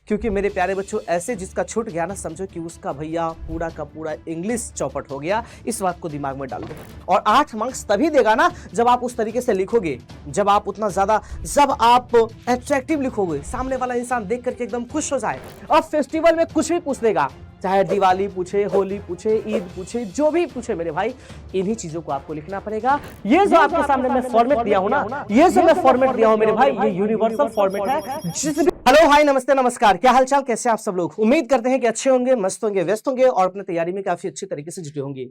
क्योंकि मेरे प्यारे बच्चों ऐसे जिसका छूट गया ना, समझो कि उसका भैया पूरा का पूरा इंग्लिश चौपट हो गया। इस बात को दिमाग में डाल दो। और 8 मार्क्स तभी देगा ना जब आप उस तरीके से लिखोगे, जब आप उतना ज्यादा, जब आप एट्रैक्टिव लिखोगे, सामने वाला इंसान देख करके एकदम खुश हो जाए। और फेस्टिवल में कुछ भी पूछ देगा, चाहे दिवाली पूछे, होली पूछे, ईद पूछे, जो भी पूछे मेरे भाई, इन्हीं चीजों को आपको लिखना पड़ेगा। ये जो आपके सामने मैं फॉर्मेट दिया हूं ना, ये जो मैं फॉर्मेट दिया हूं मेरे भाई, ये यूनिवर्सल फॉर्मेट है। हेलो हाय नमस्ते नमस्कार, क्या हालचाल, कैसे आप सब लोग। उम्मीद करते हैं कि अच्छे होंगे, मस्त होंगे, व्यस्त होंगे और अपनी तैयारी में काफी अच्छी तरीके से जुटे होंगे।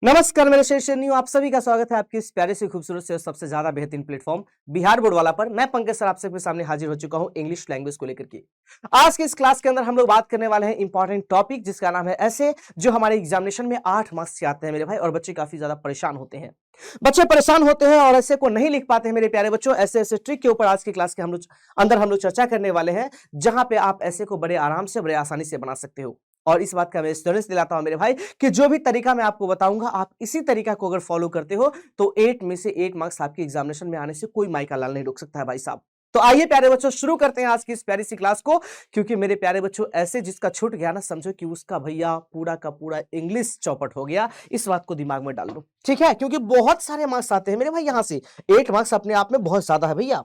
नमस्कार मेरे शेर आप सभी का स्वागत है आपके इस प्यारे से, खूबसूरत से और सबसे ज्यादा बेहतरीन प्लेटफॉर्म बिहार बोर्ड वाला पर। मैं पंकज सर आप सबके सामने हाजिर हो चुका हूं इंग्लिश लैंग्वेज को लेकर के। आज के इस क्लास के अंदर हम लोग बात करने वाले हैं इंपॉर्टेंट टॉपिक, जिसका नाम है ऐसे, जो हमारे एग्जामिनेशन में 8 मार्क्स से आते हैं मेरे भाई। और बच्चे काफी ज्यादा परेशान होते हैं, बच्चे परेशान होते हैं और ऐसे को नहीं लिख पाते हैं मेरे प्यारे बच्चों। ऐसे ट्रिक के ऊपर आज की क्लास के हम लोग चर्चा करने वाले हैं, जहां पे आप ऐसे को बड़े आराम से, बड़े आसानी से बना सकते हो। और इस बात का मैं एश्योरेंस दिलाता हूं मेरे भाई कि जो भी तरीका मैं आपको बताऊंगा, आप इसी तरीका को अगर फॉलो करते हो तो 8 में से 8 मार्क्स आपके एग्जामिनेशन में आने से कोई माइका लाल नहीं रोक सकता है भाई साहब। तो आइए प्यारे बच्चों शुरू करते हैं आज की इस प्यारी सी क्लास को। क्योंकि मेरे प्यारे बच्चों ऐसे जिसका छूट गया ना, समझो कि उसका भैया पूरा का पूरा इंग्लिश चौपट हो गया। इस बात को दिमाग में डाल लो, ठीक है, क्योंकि बहुत सारे मार्क्स आते हैं मेरे भाई यहां से। 8 मार्क्स अपने आप में बहुत ज्यादा है भैया।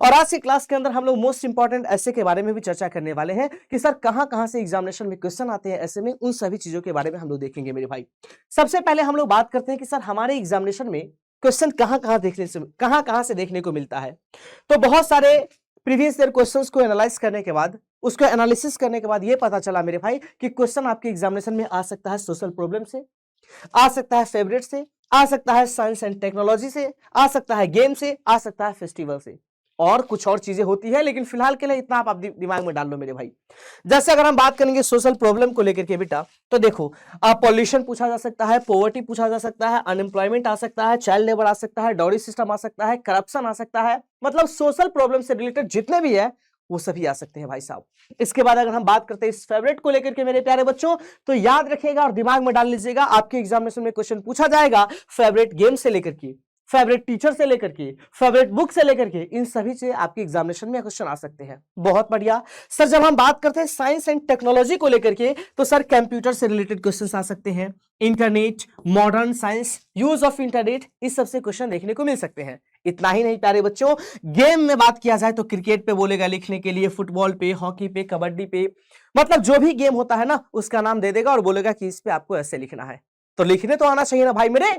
और आज की क्लास के अंदर हम लोग मोस्ट इंपॉर्टेंट ऐसे के बारे में भी चर्चा करने वाले हैं कि सर कहां से एग्जामिनेशन में क्वेश्चन आते हैं ऐसे में, उन सभी चीजों के बारे में हम लोग देखेंगे मेरे भाई। सबसे पहले हम लोग बात करते हैं कि सर हमारे एग्जामिनेशन में क्वेश्चन कहां से देखने को मिलता है। तो बहुत सारे प्रीवियस ईयर क्वेश्चंस को एनालाइज करने के बाद, उसको एनालिसिस करने के बाद ये पता चला मेरे भाई कि क्वेश्चन आपके एग्जामिनेशन में आ सकता है सोशल प्रॉब्लम से, आ सकता है फेवरेट से, आ सकता है साइंस एंड टेक्नोलॉजी से, आ सकता है गेम से, आ सकता है फेस्टिवल से, और कुछ और चीजें होती है, लेकिन फिलहाल के लिए इतना आप दिमाग में डाल लो मेरे भाई। जैसे अगर हम बात करेंगे सोशल प्रॉब्लम को लेकर के बेटा, तो देखो पॉल्यूशन पूछा जा सकता है, पॉवर्टी पूछा जा सकता है, अनएम्प्लॉयमेंट आ सकता है, चाइल्ड लेबर आ सकता है, डाउरी सिस्टम आ सकता है, करप्शन आ सकता है, मतलब सोशल प्रॉब्लम से रिलेटेड जितने भी है वो सभी आ सकते हैं भाई साहब। इसके बाद अगर हम बात करते हैं इस फेवरेट को लेकर के मेरे प्यारे बच्चों, तो याद रखिएगा और दिमाग में डाल लीजिएगा, आपके एग्जामिनेशन में क्वेश्चन पूछा जाएगा फेवरेट गेम से लेकर के, फेवरेट टीचर से लेकर के, फेवरेट बुक से लेकर के, इन सभी से आपके एग्जामिनेशन में क्वेश्चन आ सकते हैं। बहुत बढ़िया सर। जब हम बात करते हैं साइंस एंड टेक्नोलॉजी को लेकर के, तो सर कंप्यूटर से रिलेटेड क्वेश्चंस आ सकते हैं, internet, modern science, use of internet, इस सबसे क्वेश्चन देखने को मिल सकते हैं। इतना ही नहीं प्यारे बच्चों, गेम में बात किया जाए तो क्रिकेट पे बोलेगा लिखने के लिए, फुटबॉल पे, हॉकी पे, कबड्डी पे, मतलब जो भी गेम होता है ना उसका नाम दे देगा और बोलेगा कि इस पे आपको ऐसे लिखना है। तो लिखने तो आना चाहिए ना भाई मेरे।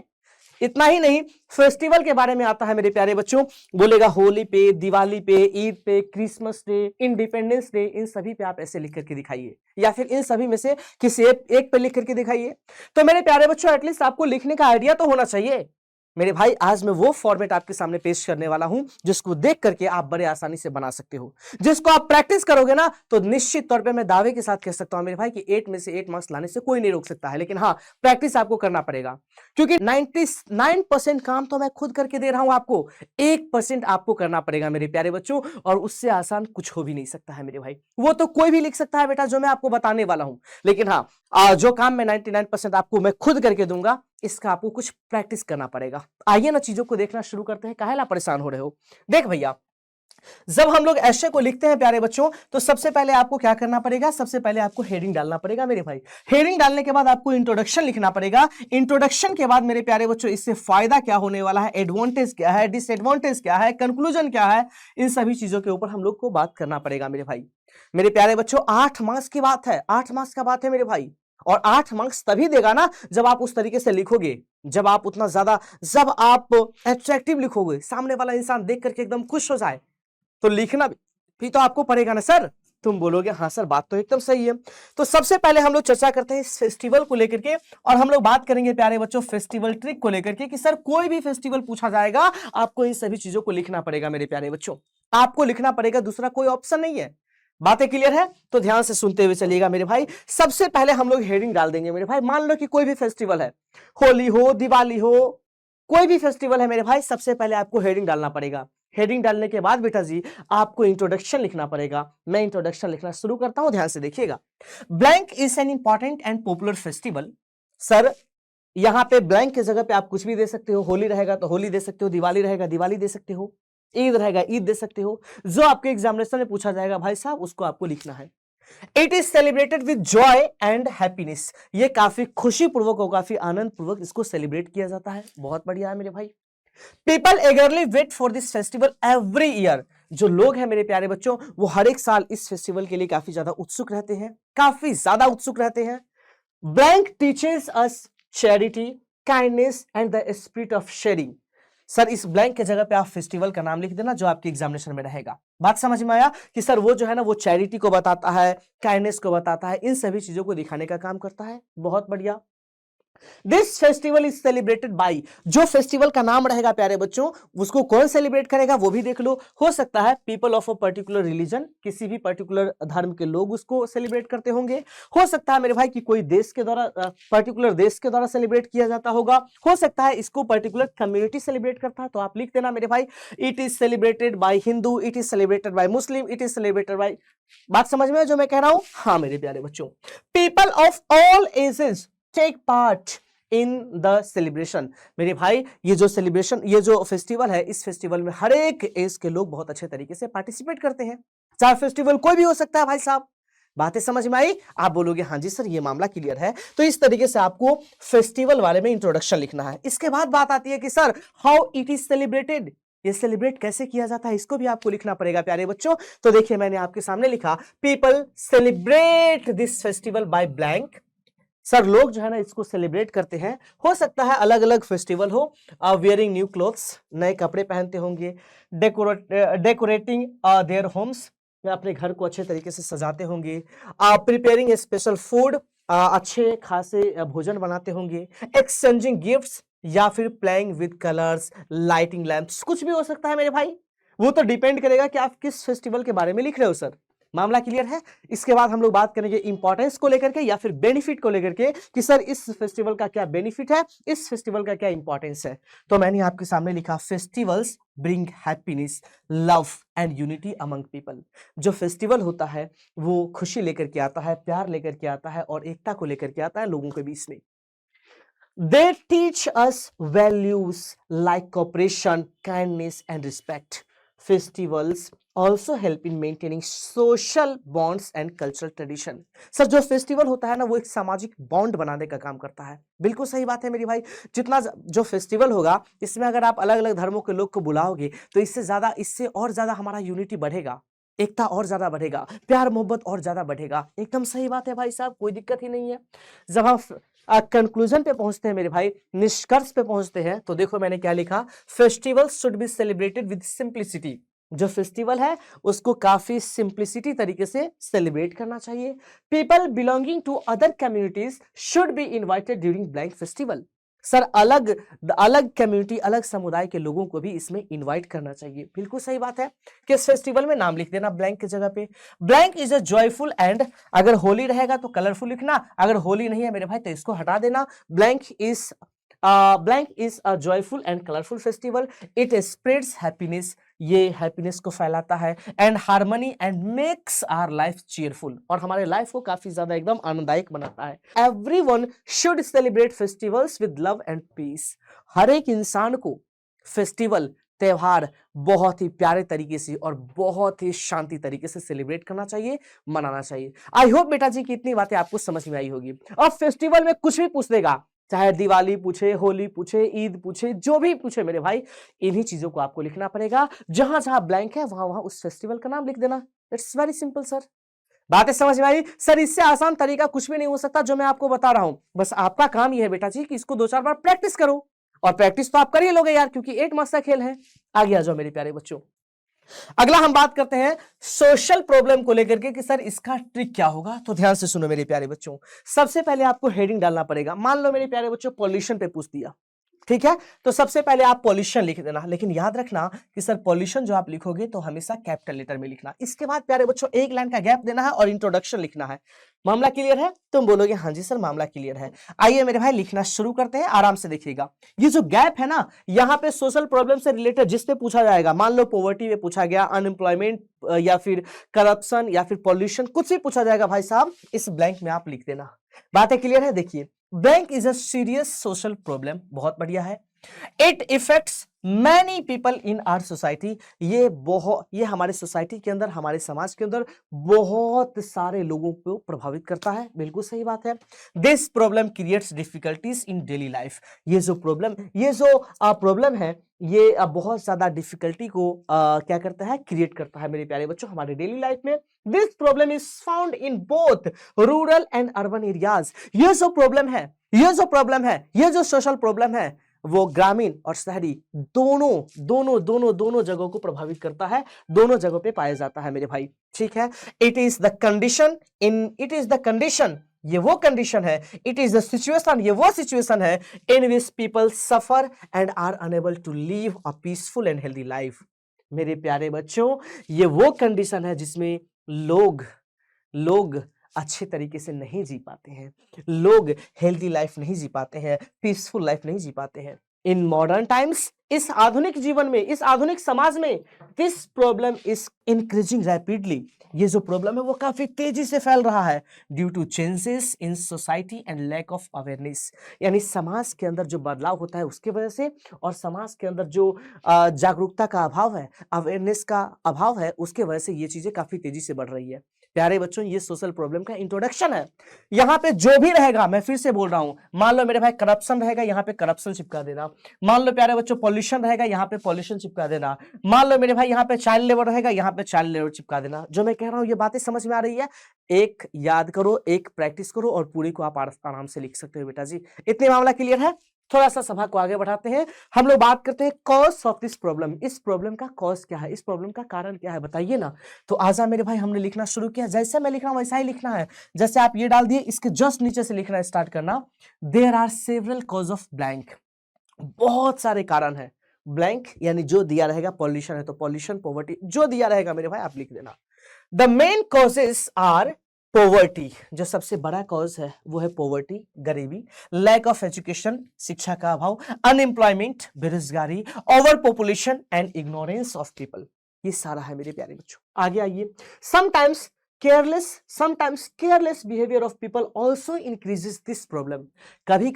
इतना ही नहीं, फेस्टिवल के बारे में आता है मेरे प्यारे बच्चों, बोलेगा होली पे, दिवाली पे, ईद पे, क्रिसमस डे, इंडिपेंडेंस डे, इन सभी पे आप ऐसे लिख करके दिखाइए, या फिर इन सभी में से किसी एक पे लिख करके दिखाइए। तो मेरे प्यारे बच्चों एटलीस्ट आपको लिखने का आइडिया तो होना चाहिए मेरे भाई। आज मैं वो फॉर्मेट आपके सामने पेश करने वाला हूं जिसको देख करके आप बड़े आसानी से बना सकते हो, जिसको आप प्रैक्टिस करोगे ना तो निश्चित तौर पे मैं दावे के साथ कह सकता हूं मेरे भाई कि 8 में से 8 मार्क्स लाने से कोई नहीं रोक सकता है। लेकिन हाँ, प्रैक्टिस आपको करना पड़ेगा, क्योंकि 99% काम तो मैं खुद करके दे रहा हूं आपको, 1% आपको करना पड़ेगा मेरे प्यारे बच्चों। और उससे आसान कुछ हो भी नहीं सकता है मेरे भाई। वो तो कोई भी लिख सकता है बेटा जो मैं आपको बताने वाला हूं, लेकिन हाँ जो काम मैं 99% आपको मैं खुद करके दूंगा, इसका आपको कुछ प्रैक्टिस करना पड़ेगा। आइए ना चीजों को देखना शुरू करते हैं, काहेला परेशान हो रहे हो। देख भैया, जब हम लोग ऐसे को लिखते हैं प्यारे बच्चों, तो सबसे पहले आपको क्या करना पड़ेगा, सबसे पहले आपको हेडिंग डालना पड़ेगा मेरे भाई। हेडिंग डालने के बाद आपको इंट्रोडक्शन लिखना पड़ेगा। इंट्रोडक्शन के बाद मेरे प्यारे बच्चों इससे फायदा क्या होने वाला है, एडवांटेज क्या है, डिसएडवांटेज क्या है, कंक्लूजन क्या है, इन सभी चीजों के ऊपर हम लोग को बात करना पड़ेगा मेरे भाई। मेरे प्यारे बच्चों 8 मार्क्स की बात है, 8 मार्क्स का बात है मेरे भाई। और 8 मार्क्स तभी देगा ना जब आप उस तरीके से लिखोगे, जब आप उतना ज्यादा, जब आप एट्रैक्टिव लिखोगे, सामने वाला इंसान देख करके एकदम खुश हो जाए। तो लिखना भी तो आपको पड़ेगा ना सर। तुम बोलोगे हाँ सर बात तो एकदम सही है। तो सबसे पहले हम लोग चर्चा करते हैं इस फेस्टिवल को लेकर के, और हम लोग बात करेंगे प्यारे बच्चों फेस्टिवल ट्रिक को लेकर के कि सर कोई भी फेस्टिवल पूछा जाएगा आपको इन सभी चीजों को लिखना पड़ेगा मेरे प्यारे बच्चों, आपको लिखना पड़ेगा, दूसरा कोई ऑप्शन नहीं है। बातें क्लियर है? तो ध्यान से सुनते हुए चलिएगा मेरे भाई। सबसे पहले हम लोग हेडिंग डाल देंगे मेरे भाई। मान लो कि कोई भी फेस्टिवल है, होली हो, दिवाली हो, कोई भी फेस्टिवल है मेरे भाई, सबसे पहले आपको हेडिंग डालना पड़ेगा। हेडिंग डालने के बाद बेटा जी आपको इंट्रोडक्शन लिखना पड़ेगा। मैं इंट्रोडक्शन लिखना शुरू करता हूं, ध्यान से देखिएगा। Blank is an important and popular festival. Sir यहां पे ब्लैंक की जगह पे आप कुछ भी दे सकते हो, होली रहेगा तो होली दे सकते हो, दिवाली रहेगा दिवाली दे सकते हो, ईद रहेगा ईद दे सकते हो, जो आपके एग्जामिनेशन में पूछा जाएगा भाई साहब उसको आपको लिखना है। It is celebrated with Joy and happiness. ये काफी खुशी पूर्वक और काफी आनंद पूर्वक इसको सेलिब्रेट किया जाता है। बहुत बढ़िया है मेरे भाई। People eagerly wait for this festival every year. जो लोग हैं मेरे प्यारे बच्चों, वो हर एक साल इस फेस्टिवल के लिए काफी ज्यादा उत्सुक रहते हैं, काफी ज्यादा उत्सुक रहते हैं। Blank teaches us charity, kindness and the spirit of sharing. Sir इस ब्लैंक के जगह पे आप फेस्टिवल का नाम लिख देना जो आपके एग्जामिनेशन में रहेगा। बात समझ में आया कि सर वो जो है ना वो चैरिटी को बताता है, काइंडनेस को बताता है, इन सभी चीजों को दिखाने का काम करता है। बहुत बढ़िया। This festival is celebrated by. जो फेस्टिवल का नाम रहेगा प्यारे बच्चों, उसको कौन सेलिब्रेट करेगा वो भी देख लो। हो सकता है people of a particular religion, किसी भी पर्टिकुलर धर्म के लोग उसको सेलिब्रेट करते होंगे। हो सकता है मेरे भाई कि कोई देश के द्वारा, पर्टिकुलर देश के द्वारा सेलिब्रेट किया जाता होगा। हो सकता है इसको पर्टिकुलर कम्युनिटी सेलिब्रेट करता है। तो आप लिख देना मेरे भाई, it is celebrated by Hindu, it is celebrated by Muslim, it is celebrated by. बात समझ में जो मैं कह रहा हूं? हाँ मेरे प्यारे बच्चों, people of all ages take part in the celebration. मेरे भाई ये जो सेलिब्रेशन, ये जो फेस्टिवल है, इस फेस्टिवल में हर एक एज के लोग बहुत अच्छे तरीके से पार्टिसिपेट करते हैं। चाहे फेस्टिवल कोई भी हो सकता है भाई साहब। बातें समझ में आई? आप बोलोगे हाँ जी सर ये मामला क्लियर है। तो इस तरीके से आपको फेस्टिवल बारे में इंट्रोडक्शन लिखना है। इसके बाद बात आती है कि sir how it is celebrated, ये सेलिब्रेट कैसे किया जाता है, इसको भी आपको लिखना पड़ेगा प्यारे बच्चों। तो देखिए मैंने आपके सामने लिखा, people celebrate this festival bye blank. Sir लोग जो है ना इसको सेलिब्रेट करते हैं। हो सकता है अलग अलग फेस्टिवल हो। वेयरिंग न्यू क्लोथ्स, नए कपड़े पहनते होंगे। डेकोरेटिंग देयर होम्स, अपने घर को अच्छे तरीके से सजाते होंगे। प्रिपेयरिंग ए स्पेशल फूड, अच्छे खासे भोजन बनाते होंगे। एक्सचेंजिंग गिफ्ट्स, या फिर playing with colours, lighting lamps, कुछ भी हो सकता है मेरे भाई। वो तो डिपेंड करेगा कि आप किस फेस्टिवल के बारे में लिख रहे हो। सर मामला क्लियर है? इसके बाद हम लोग बात करेंगे इंपॉर्टेंस को लेकर के या फिर बेनिफिट को लेकर के कि सर इस फेस्टिवल का क्या बेनिफिट है, इस फेस्टिवल का क्या इंपॉर्टेंस है। तो मैंने आपके सामने लिखा, festivals bring happiness, love and unity among people. जो फेस्टिवल होता है वो खुशी लेकर के आता है, प्यार लेकर के आता है और एकता को लेकर के आता है लोगों के बीच में। They teach us values like cooperation, kindness, and respect. Festivals also help in maintaining social bonds and cultural tradition. Sir जो फेस्टिवल होता है ना वो एक सामाजिक बॉन्ड बनाने का काम करता है। बिल्कुल सही बात है मेरी भाई। जितना जो फेस्टिवल होगा इसमें अगर आप अलग अलग धर्मों के लोग को बुलाओगे तो इससे और ज्यादा हमारा यूनिटी बढ़ेगा, एकता और ज्यादा बढ़ेगा, प्यार मोहब्बत और ज्यादा बढ़ेगा। एकदम सही बात है भाई साहब, कोई दिक्कत ही नहीं है। जब हम कंक्लूजन पे पहुंचते हैं मेरे भाई, निष्कर्ष पे पहुंचते हैं, तो देखो मैंने क्या लिखा, festival should be celebrated with simplicity. जो फेस्टिवल है उसको काफी सिंप्लिसिटी तरीके से सेलिब्रेट करना चाहिए। People belonging to other communities should be invited during blank festival. Sir अलग अलग कम्युनिटी, अलग समुदाय के लोगों को भी इसमें इनवाइट करना चाहिए। बिल्कुल सही बात है। किस फेस्टिवल में नाम लिख देना ब्लैंक की जगह पे। Blank is a joyful and, अगर होली रहेगा तो कलरफुल लिखना, अगर होली नहीं है मेरे भाई तो इसको हटा देना। Blank is a joyful and colourful festival, it spreads happiness, ये हैप्पीनेस को फैलाता है, and harmony and makes our life cheerful, और हमारे लाइफ को काफी ज्यादा एकदम आनंददायक बनाता है। Everyone should celebrate festivals with love and peace. हर एक इंसान को फेस्टिवल, त्योहार बहुत ही प्यारे तरीके से और बहुत ही शांति तरीके से सेलिब्रेट करना चाहिए, मनाना चाहिए। आई होप बेटा जी की इतनी बातें आपको समझ में आई होगी। अब फेस्टिवल में कुछ भी पूछ देगा, चाहे दिवाली पूछे, होली पूछे, ईद पूछे, जो भी पूछे मेरे भाई, इन्हीं चीजों को आपको लिखना पड़ेगा। जहां जहां ब्लैंक है वहां वहां उस फेस्टिवल का नाम लिख देना। It's very simple sir. बातें समझ में आई? सर इससे आसान तरीका कुछ भी नहीं हो सकता जो मैं आपको बता रहा हूं। बस आपका काम यह है बेटा जी कि इसको 2-4 बार प्रैक्टिस करो, और प्रैक्टिस तो आप कर ही लोगे यार, क्योंकि 8 मार्क्स का खेल है। आगे आ जाओ मेरे प्यारे बच्चों। अगला हम बात करते हैं सोशल प्रॉब्लम को लेकर के कि सर इसका ट्रिक क्या होगा। तो ध्यान से सुनो मेरे प्यारे बच्चों। सबसे पहले आपको हेडिंग डालना पड़ेगा। मान लो मेरे प्यारे बच्चों पॉल्यूशन पे पूछ दिया, ठीक है, तो सबसे पहले आप पॉल्यूशन लिख देना। लेकिन याद रखना कि सर पॉल्यूशन जो आप लिखोगे तो हमेशा कैपिटल लेटर में लिखना। इसके बाद प्यारे बच्चों एक लाइन का गैप देना है और इंट्रोडक्शन लिखना है। मामला क्लियर है? तुम बोलोगे हाँ जी सर मामला क्लियर है। आइए मेरे भाई लिखना शुरू करते हैं, आराम से देखिएगा। ये जो गैप है ना, यहाँ पे सोशल प्रॉब्लम से रिलेटेड जिस पे पूछा जाएगा, मान लो पॉवर्टी में पूछा गया, अनएम्प्लॉयमेंट या फिर करप्शन या फिर पॉल्यूशन, कुछ भी पूछा जाएगा भाई साहब, इस ब्लैंक में आप लिख देना। बातें क्लियर है? देखिए, blank is a serious social problem, बहुत बढ़िया है। It effects many people in our society. ये हमारे सोसाइटी के अंदर, हमारे समाज के अंदर बहुत सारे लोगों को प्रभावित करता है। बिल्कुल सही बात है। This problem creates difficulties in daily life. ये जो प्रॉब्लम है, ये बहुत ज्यादा डिफिकल्टी को क्या करता है, क्रिएट करता है मेरे प्यारे बच्चों हमारे डेली लाइफ में। This problem is found in both rural and urban areas. ये जो सोशल प्रॉब्लम है वो ग्रामीण और शहरी दोनों जगहों को प्रभावित करता है, दोनों जगहों पे पाया जाता है मेरे भाई। ठीक है। इट इज द कंडीशन, ये वो कंडीशन है, इट इज द सिचुएशन, ये वो सिचुएशन है in which people suffer and are unable to live a peaceful and healthy life. मेरे प्यारे बच्चों, ये वो कंडीशन है जिसमें लोग अच्छे तरीके से नहीं जी पाते हैं, लोग हेल्दी लाइफ नहीं जी पाते हैं, पीसफुल लाइफ नहीं जी पाते हैं। इन मॉडर्न टाइम्स, इस आधुनिक जीवन में, इस आधुनिक समाज में, this problem is increasing rapidly. ये जो प्रॉब्लम है वो काफी तेजी से फैल रहा है due to changes in society and lack of awareness. यानी समाज के अंदर जो बदलाव होता है उसके वजह से, और समाज के अंदर जो जागरूकता का अभाव है, अवेयरनेस का अभाव है, उसके वजह से ये चीजें काफी तेजी से बढ़ रही है। प्यारे बच्चों, ये सोशल प्रॉब्लम का इंट्रोडक्शन है। यहाँ पे जो भी रहेगा, मैं फिर से बोल रहा हूं, मान लो मेरे भाई करप्शन रहेगा, यहाँ पे करप्शन चिपका देना। मान लो प्यारे बच्चों पॉल्यूशन रहेगा, यहाँ पे पॉल्यूशन चिपका देना। मान लो मेरे भाई यहाँ पे चाइल्ड लेबर रहेगा, यहाँ पे चाइल्ड लेबर चिपका देना। जो मैं कह रहा हूँ ये बातें समझ में आ रही है? एक याद करो, एक प्रैक्टिस करो, और पूरी को आप आराम से लिख सकते हो बेटा जी। इतने मामला क्लियर है? थोड़ा सा सभा को आगे बढ़ाते हैं। हम लोग बात करते हैं कॉज ऑफ दिस प्रॉब्लम। इस प्रॉब्लम का कॉज क्या है, इस प्रॉब्लम का कारण क्या है, बताइए ना। तो आजा मेरे भाई, हमने लिखना शुरू किया। जैसे मैं लिख रहा हूं वैसा ही लिखना है। जैसे आप ये डाल दिए, इसके जस्ट नीचे से लिखना स्टार्ट करना। There are several cause of blank. बहुत सारे कारण है। ब्लैंक यानी जो दिया रहेगा, पॉल्यूशन है तो पॉल्यूशन, पॉवर्टी, जो दिया रहेगा मेरे भाई आप लिख देना। The main causes are poverty. जो सबसे बड़ा कॉज है वो है पॉवर्टी, गरीबी, लैक ऑफ एजुकेशन, शिक्षा का अभाव, अनएम्प्लॉयमेंट, बेरोजगारी, over population and ignorance of people. ये सारा है मेरे प्यारे बच्चों। आगे आइए। Sometimes careless behaviour of people also increases this problem. कभी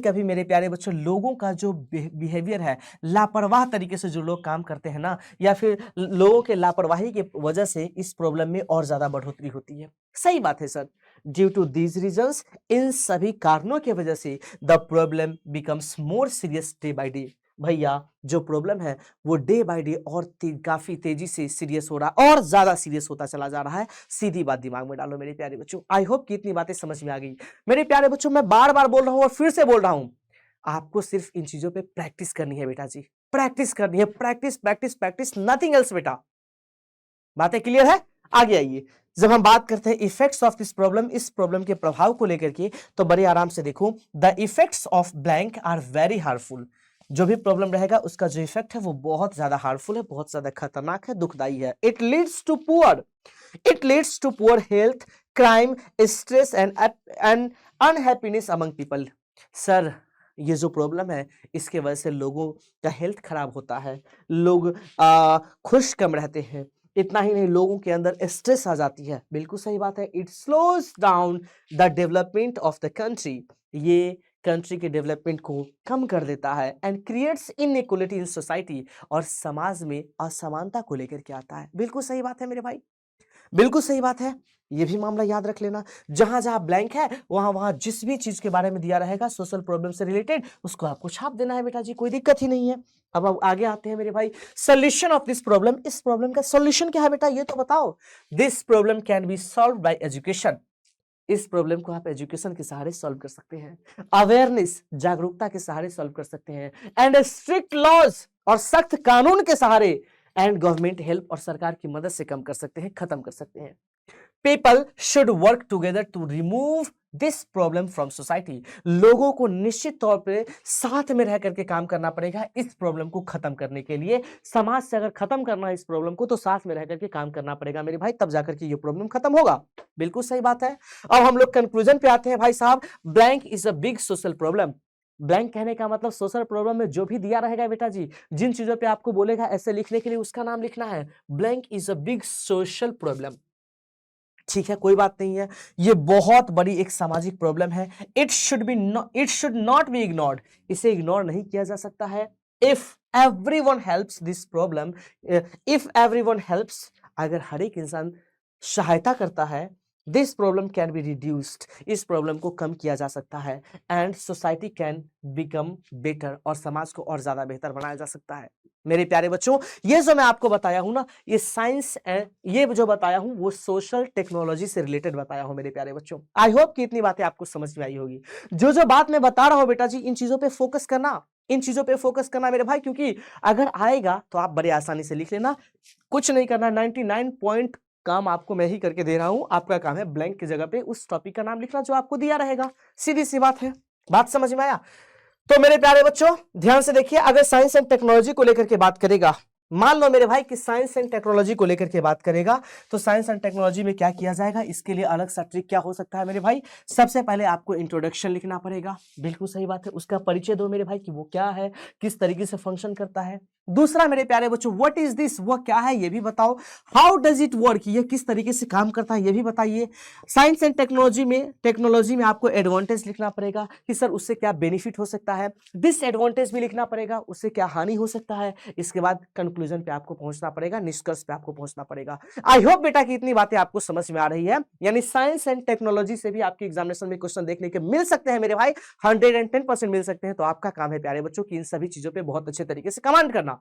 कभी मेरे प्यारे बच्चों, लोगों का जो बिहेवियर है, लापरवाह तरीके से जो लोग काम करते हैं ना, या फिर लोगों के लापरवाही की वजह से इस प्रॉब्लम में और ज्यादा बढ़ोतरी होती है। सही बात है sir. Due to these reasons, इन सभी कारणों की वजह से the problem becomes more serious day by day. भैया जो प्रॉब्लम है वो डे बाय डे और काफी तेजी से सीरियस हो रहा, और ज्यादा सीरियस होता चला जा रहा है। सीधी बात दिमाग में डालो मेरे प्यारे बच्चों। आई होप कि इतनी बातें समझ में आ गई। मेरे प्यारे बच्चों, मैं बार बार बोल रहा हूं और फिर से बोल रहा हूं, आपको सिर्फ इन चीजों पे प्रैक्टिस करनी है बेटा जी। प्रैक्टिस करनी है, practice practice practice, nothing else बेटा। बातें क्लियर है? आगे आइए। जब हम बात करते हैं इफेक्ट्स ऑफ दिस प्रॉब्लम, इस प्रॉब्लम के प्रभाव को लेकर के, तो बड़े आराम से देखो। The effects of blank are very harmful. जो भी प्रॉब्लम रहेगा उसका जो इफेक्ट है वो बहुत ज्यादा हार्मफुल है, बहुत ज्यादा खतरनाक है, दुखदाई है। It leads to poor health, crime, stress and unhappiness among people. Sir ये जो प्रॉब्लम है इसके वजह से लोगों का हेल्थ खराब होता है, लोग खुश कम रहते हैं। इतना ही नहीं, लोगों के अंदर स्ट्रेस आ जाती है। बिल्कुल सही बात है। It slows down the development of the country. ये कंट्री के डेवलपमेंट को कम कर देता है। And creates inequality in society, और समाज में असमानता को लेकर के आता है। बिल्कुल सही बात है मेरे भाई, बिल्कुल सही बात है। ये भी मामला याद रख लेना। जहां जहां ब्लैंक है वहां वहां जिस भी चीज के बारे में दिया रहेगा सोशल प्रॉब्लम से रिलेटेड, उसको आपको छाप देना है बेटा जी, कोई दिक्कत ही नहीं है। अब आगे आते हैं मेरे भाई, सोल्यूशन ऑफ दिस प्रॉब्लम। इस प्रॉब्लम का सोल्यूशन क्या है बेटा, ये तो बताओ। This problem can be solve by education. इस प्रॉब्लम को आप एजुकेशन के सहारे सॉल्व कर सकते हैं, अवेयरनेस, जागरूकता के सहारे सॉल्व कर सकते हैं, एंड स्ट्रिक्ट लॉज, और सख्त कानून के सहारे, एंड गवर्नमेंट हेल्प, और सरकार की मदद से कम कर सकते हैं, खत्म कर सकते हैं। People should work together to remove this problem from society. लोगों को निश्चित तौर पे साथ में रह करके काम करना पड़ेगा इस प्रॉब्लम को खत्म करने के लिए। समाज से अगर खत्म करना है इस प्रॉब्लम को, तो साथ में रह करके काम करना पड़ेगा मेरे भाई, तब जाकर के ये प्रॉब्लम खत्म होगा। बिल्कुल सही बात है। अब हम लोग कंक्लूजन पे आते हैं भाई साहब। Blank is a big social problem. Blank कहने का मतलब सोशल प्रॉब्लम में जो भी दिया रहेगा बेटा जी, जिन चीजों पे आपको बोलेगा ऐसे लिखने के लिए, उसका नाम लिखना है। Blank is a big social problem. ठीक है, कोई बात नहीं है, ये बहुत बड़ी एक सामाजिक प्रॉब्लम है। It should not be ignored, इसे इग्नोर नहीं किया जा सकता है। If everyone helps this problem, if everyone helps, अगर हर एक इंसान सहायता करता है, this problem can be reduced, इस प्रॉब्लम को कम किया जा सकता है। And society can become better, और समाज को और ज्यादा बेहतर बनाया जा सकता है। मेरे प्यारे बच्चों, ये जो मैं आपको बताया हूं ना, ये साइंस एंड ये जो बताया हूं वो सोशल टेक्नोलॉजी से रिलेटेड बताया हूं मेरे प्यारे बच्चों। आई होप कि इतनी बातें आपको समझ में आई होगी। जो जो बात मैं बता रहा हूं बेटा जी, इन चीजों पे फोकस करना, इन चीजों पे फोकस करना मेरे भाई, क्योंकि अगर आएगा तो आप बड़े आसानी से लिख लेना, कुछ नहीं करना। 99 पॉइंट काम आपको मैं ही करके दे रहा हूं, आपका काम है ब्लैंक की जगह पे उस टॉपिक का नाम लिखना जो आपको दिया रहेगा। सीधी सी बात है, बात समझ में आया? तो मेरे प्यारे बच्चों ध्यान से देखिए, अगर साइंस एंड टेक्नोलॉजी को लेकर के बात करेगा, मान लो मेरे भाई कि साइंस एंड टेक्नोलॉजी को लेकर के बात करेगा, तो साइंस एंड टेक्नोलॉजी में क्या किया जाएगा, इसके लिए अलग सा ट्रिक क्या हो सकता है मेरे भाई? सबसे पहले आपको इंट्रोडक्शन लिखना पड़ेगा। बिल्कुल सही बात है, उसका परिचय दो मेरे भाई कि वो क्या है, किस तरीके से फंक्शन करता है। दूसरा मेरे प्यारे बच्चों, व्हाट इज दिस, वह क्या है ये भी बताओ। हाउ डज इट वर्क, ये किस तरीके से काम करता है ये भी बताइए। साइंस एंड टेक्नोलॉजी में आपको एडवांटेज लिखना पड़ेगा कि सर उससे क्या बेनिफिट हो सकता है, डिसएडवांटेज भी लिखना पड़ेगा, उससे क्या हानि हो सकता है। इसके बाद कंक्लूजन पे आपको पहुंचना पड़ेगा, निष्कर्ष पे आपको पहुंचना पड़ेगा। आई होप बेटा कि इतनी बातें आपको समझ में आ रही है। यानी साइंस एंड टेक्नोलॉजी से भी आपके एग्जामिनेशन में क्वेश्चन देखने के मिल सकते हैं मेरे भाई, 110% मिल सकते हैं। तो आपका काम है प्यारे बच्चों कि इन सभी चीजों पे बहुत अच्छे तरीके से कमांड करना,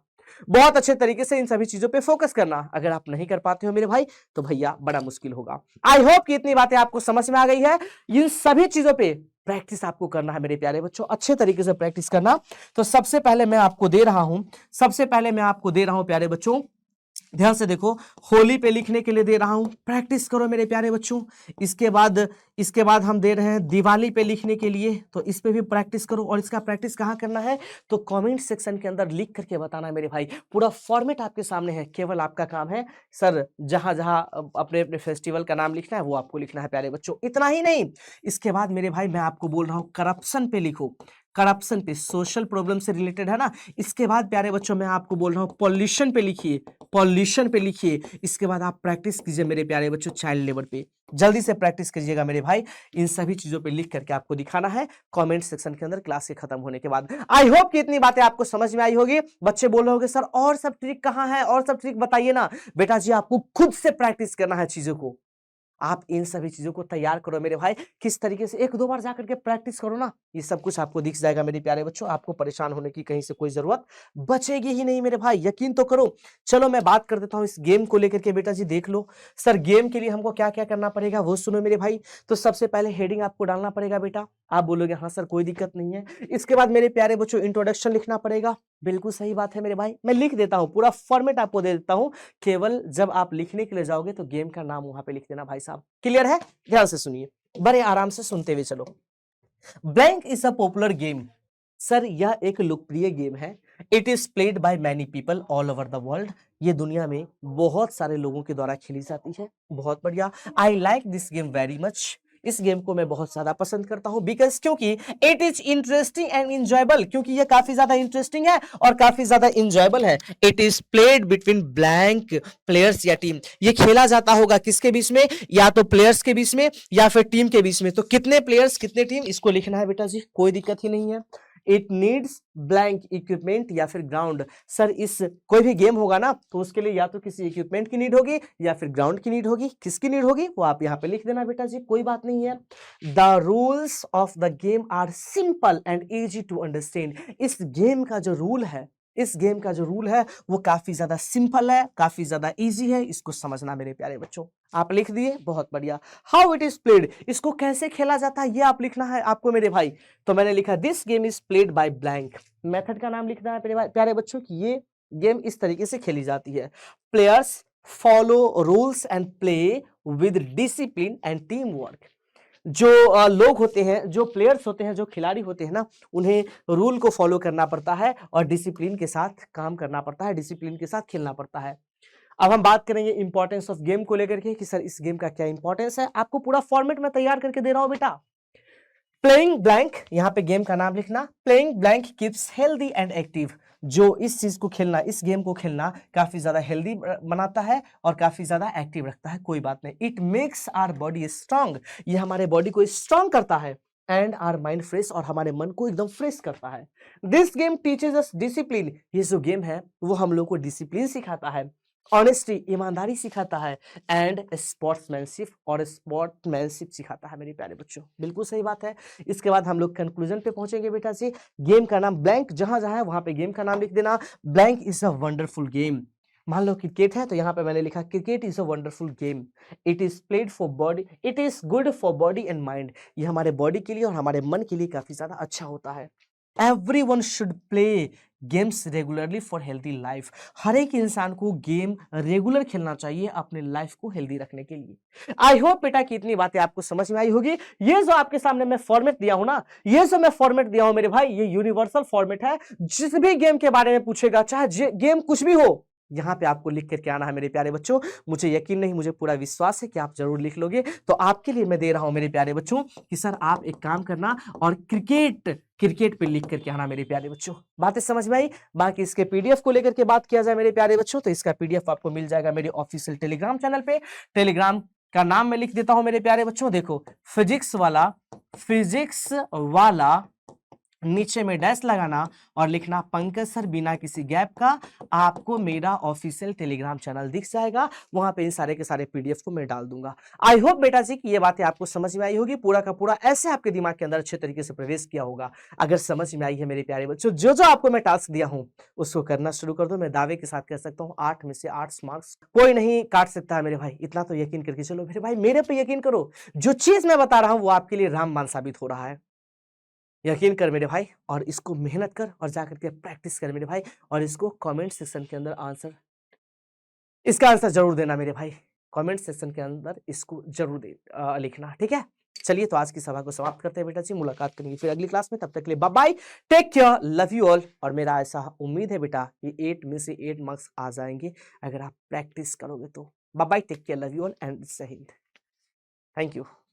बहुत अच्छे तरीके से इन सभी चीजों पे फोकस करना। अगर आप नहीं कर पाते हो मेरे भाई तो भैया बड़ा मुश्किल होगा। आई होप कि इतनी बातें आपको समझ में आ गई है। इन सभी चीजों पे प्रैक्टिस आपको करना है मेरे प्यारे बच्चों, अच्छे तरीके से प्रैक्टिस करना। तो सबसे पहले मैं आपको दे रहा हूं प्यारे बच्चों, ध्यान से देखो, होली पे लिखने के लिए दे रहा हूं, प्रैक्टिस करो मेरे प्यारे बच्चों। इसके बाद हम दे रहे हैं दिवाली पे लिखने के लिए, तो इस पे भी प्रैक्टिस करो। और इसका प्रैक्टिस कहां करना है, तो कमेंट सेक्शन के अंदर लिख करके बताना है मेरे भाई। पूरा फॉर्मेट आपके सामने है, केवल आपका काम है सर जहां जहां अपने अपने फेस्टिवल का नाम लिखना है वो आपको लिखना है प्यारे बच्चों। इतना ही नहीं, इसके बाद मेरे भाई मैं आपको बोल रहा हूं करप्शन पे लिखो, करप्शन पे, सोशल प्रॉब्लम से रिलेटेड है ना। इसके बाद प्यारे बच्चों मैं आपको बोल रहा हूं पॉल्यूशन पे लिखिए, पॉल्यूशन पे लिखिए। इसके बाद आप प्रैक्टिस कीजिए मेरे प्यारे बच्चों चाइल्ड लेबर पे, जल्दी से प्रैक्टिस कीजिएगा मेरे भाई। इन सभी चीजों पे लिख करके आपको दिखाना है कमेंट सेक्शन के अंदर क्लास के खत्म होने के बाद। आई होप कि इतनी बातें आपको समझ में आई होगी। बच्चे बोल रहे होंगे सर और सब ट्रिक कहां है, और सब ट्रिक बताइए ना। बेटा जी आपको खुद से प्रैक्टिस करना है चीजों को, आप इन सभी चीजों को तैयार करो मेरे भाई। किस तरीके से, एक दो बार जाकर के प्रैक्टिस करो ना, ये सब कुछ आपको दिख जाएगा मेरे प्यारे बच्चों। आपको परेशान होने की कहीं से कोई जरूरत बचेगी ही नहीं मेरे भाई, यकीन तो करो। चलो मैं बात कर देता हूं इस गेम को लेकर के। बेटा जी देख लो, सर गेम के लिए हमको क्या क्या करना पड़ेगा वो सुनो मेरे भाई। तो सबसे पहले हेडिंग आपको डालना पड़ेगा बेटा, आप बोलोगे हाँ सर कोई दिक्कत नहीं है। इसके बाद मेरे प्यारे बच्चों इंट्रोडक्शन लिखना पड़ेगा, बिल्कुल सही बात है मेरे भाई, मैं लिख देता हूं, पूरा फॉर्मेट आपको दे देता हूं। केवल जब आप लिखने के लिए जाओगे तो गेम का नाम वहां पे लिख देना भाई साहब। क्लियर है? ध्यान से सुनिए, बड़े आराम से सुनते हुए चलो। Blank is a popular game, sir यह एक लोकप्रिय गेम है। It is played by many people all over the world, ये दुनिया में बहुत सारे लोगों के द्वारा खेली जाती है। बहुत बढ़िया। I like this game very much, इस गेम को मैं बहुत ज्यादा पसंद करता हूं। बिकॉज क्योंकि it is interesting and enjoyable, क्योंकि ये काफी ज्यादा इंटरेस्टिंग है और काफी ज्यादा इंजॉयबल है। It is played between blank players या टीम, ये खेला जाता होगा किसके बीच में, या तो प्लेयर्स के बीच में या फिर टीम के बीच में। तो कितने प्लेयर्स कितने टीम, इसको लिखना है बेटा जी, कोई दिक्कत ही नहीं है। इट नीड्स ब्लैंक इक्विपमेंट या फिर ग्राउंड, सर इस कोई भी गेम होगा ना तो उसके लिए या तो किसी इक्विपमेंट की नीड होगी या फिर ग्राउंड की नीड होगी। किसकी नीड होगी वो आप यहाँ पे लिख देना बेटा जी, कोई बात नहीं है। The rules of the game are simple and easy to understand, इस गेम का जो रूल है, इस गेम का जो रूल है वो काफी ज्यादा सिंपल है, काफी ज्यादा इजी है, इसको समझना मेरे प्यारे बच्चों। आप लिख दिए, बहुत बढ़िया। हाउ इट इज प्लेड, इसको कैसे खेला जाता है ये आप लिखना है आपको मेरे भाई। तो मैंने लिखा this game is played by blank, method का नाम लिखना है प्यारे बच्चों कि ये गेम इस तरीके से खेली जाती है। Players follow rules and play with discipline and team work, जो लोग होते हैं, जो प्लेयर्स होते हैं, जो खिलाड़ी होते हैं ना, उन्हें रूल को फॉलो करना पड़ता है और डिसिप्लिन के साथ काम करना पड़ता है, डिसिप्लिन के साथ खेलना पड़ता है। अब हम बात करेंगे इंपॉर्टेंस ऑफ गेम को लेकर के कि सर इस गेम का क्या इंपॉर्टेंस है। आपको पूरा फॉर्मेट में तैयार करके दे रहा हूं बेटा। प्लेइंग ब्लैंक, यहां पे गेम का नाम लिखना, playing blank keeps healthy and active, जो इस चीज को खेलना, इस गेम को खेलना काफी ज्यादा हेल्दी बनाता है और काफी ज्यादा एक्टिव रखता है। कोई बात नहीं, it makes our body strong, ये हमारे बॉडी को स्ट्रांग करता है, एंड आवर माइंड फ्रेश, और हमारे मन को एकदम फ्रेश करता है। This game teaches us discipline, ये जो गेम है वो हम लोग को डिसिप्लिन सिखाता है, ऑनेस्टी, ईमानदारी सिखाता है, एंड स्पोर्ट्समैनशिप, और स्पोर्ट्समैनशिप सिखाता है मेरे प्यारे बच्चों। बिल्कुल सही बात है। इसके बाद हम लोग कंक्लूजन पे पहुंचेंगे बेटा जी। गेम का नाम ब्लैंक, जहां जहां है वहां पे गेम का नाम लिख देना। Blank is a wonderful game. मान लो क्रिकेट है तो यहाँ पे मैंने लिखा cricket is a wonderful game, it is played for body, it is good for body and mind, ये हमारे बॉडी के लिए और हमारे मन के लिए काफी ज्यादा अच्छा होता है। Everyone should play games regularly for healthy life, हर एक इंसान को गेम रेगुलर खेलना चाहिए अपने लाइफ को हेल्दी रखने के लिए। आई होप बेटा कि इतनी बातें आपको समझ में आई होगी। ये जो आपके सामने मैं फॉर्मेट दिया हूं ना, ये जो मैं फॉर्मेट दिया हूं मेरे भाई, ये यूनिवर्सल फॉर्मेट है। जिस भी गेम के बारे में पूछेगा, चाहे गेम कुछ भी हो, यहां पे आपको लिख करके आना है मेरे प्यारे बच्चों। मुझे यकीन नहीं, मुझे पूरा विश्वास है कि आप जरूर लिख लोगे। तो आपके लिए मैं दे रहा हूं मेरे प्यारे बच्चों कि सर आप एक काम करना और क्रिकेट पे लिख करके आना मेरे प्यारे बच्चों। बातें समझ में आई? बाकी इसके पीडीएफ को लेकर के बात किया जाए मेरे प्यारे बच्चों, तो इसका पीडीएफ आपको मिल जाएगा मेरे ऑफिशियल टेलीग्राम चैनल पे। टेलीग्राम का नाम मैं लिख देता हूं मेरे प्यारे बच्चों, देखो फिजिक्स वाला नीचे में डैश लगाना और लिखना पंकज सर बिना किसी गैप का। आपको मेरा ऑफिशियल टेलीग्राम चैनल दिख जाएगा, वहां पे इन सारे के सारे पीडीएफ को मैं डाल दूंगा। आई होप बेटा जी कि ये बातें आपको समझ में आई होगी, पूरा का पूरा ऐसे आपके दिमाग के अंदर अच्छे तरीके से प्रवेश किया होगा। अगर समझ में आई है मेरे प्यारे बच्चों, जो जो आपको मैं टास्क दिया हूं उसको करना शुरू कर दो। मैं दावे के साथ कह सकता हूँ 8 में से 8 मार्क्स कोई नहीं काट सकता है मेरे भाई, इतना तो यकीन करके चलो मेरे भाई, मेरे पे यकीन करो। जो चीज मैं बता रहा हूं वो आपके लिए रामबाण साबित हो रहा है। यकीन कर मेरे भाई, और इसको मेहनत कर और जाकर के प्रैक्टिस कर मेरे भाई, और इसको कमेंट सेक्शन के अंदर इसका आंसर जरूर देना मेरे भाई। कमेंट सेक्शन के अंदर इसको जरूर लिखना, ठीक है। चलिए तो आज की सभा को समाप्त करते हैं बेटा जी, मुलाकात करेंगे फिर अगली क्लास में। तब तक के लिए bye bye, take care, love you all. और मेरा ऐसा उम्मीद है बेटा कि 8 में से 8 मार्क्स आ जाएंगे अगर आप प्रैक्टिस करोगे तो। Bye bye, take care, love you all and जय हिंद। Thank you.